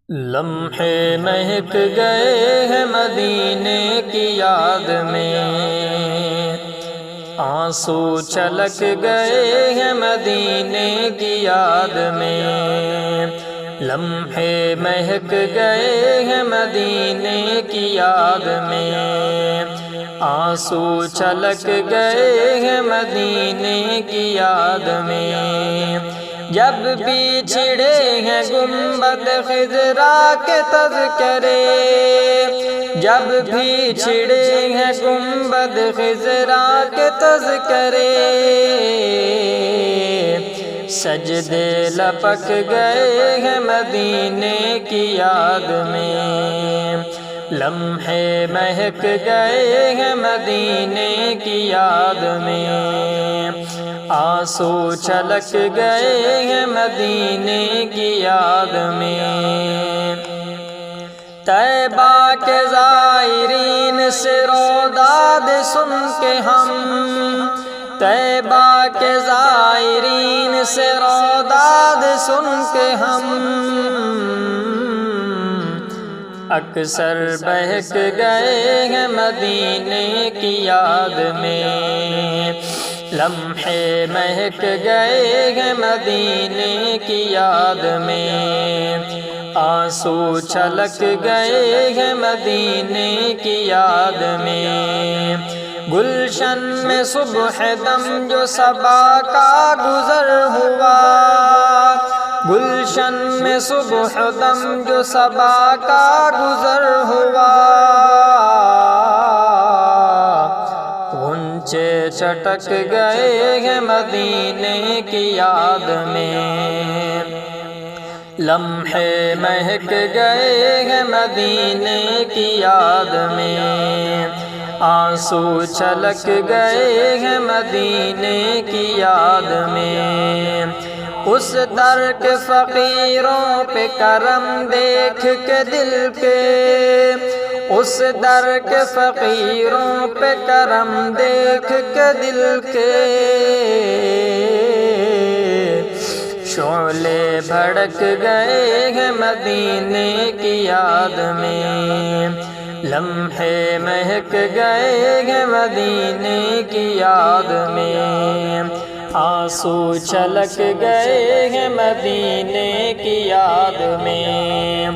لمحے مہک گئے ہیں مدینے کی یاد میں، آنسو چھلک گئے ہیں مدینے کی یاد میں، لمحے مہک گئے ہیں مدینے کی یاد میں، آنسو چھلک گئے ہیں مدینے کی یاد میں، جب بھی چھڑے ہیں گنبد خضرا کے تذکرے، جب بھی چھڑے ہیں گنبد خضرا کے تذکرے، سجدے لپک گئے ہیں مدینے کی یاد میں، لمحے مہک گئے ہیں مدینے کی یاد میں، آنسو چھلک گئے ہیں مدینے کی یاد میں، طیبہ کے زائرین سے روداد سن کے ہم، طیبہ کے زائرین سے روداد سن کے ہم، اکثر بہک گئے ہیں مدینے کی یاد میں، لمحے مہک گئے ہیں مدینے کی یاد میں، آنسو چھلک گئے ہیں مدینے کی یاد میں، گلشن میں صبح دم جو صبا کا گزر ہوا، گلشن میں صبح دم جو صبا کا گزر ہوا، غنچے چٹک گئے ہیں مدینے کی یاد میں، لمحے مہک گئے ہیں مدینے کی یاد میں، آنسو چھلک گئے ہیں مدینے کی یاد میں، اس در کے فقیروں پہ کرم دیکھ کے دل کے، اس در کے فقیروں پہ کرم دیکھ کے دل کے، شعلے بھڑک گئے ہیں مدینے کی یاد میں، لمحے مہک گئے ہیں مدینے کی یاد میں، آنسو چھلک گئے ہیں مدینے کی یاد میں۔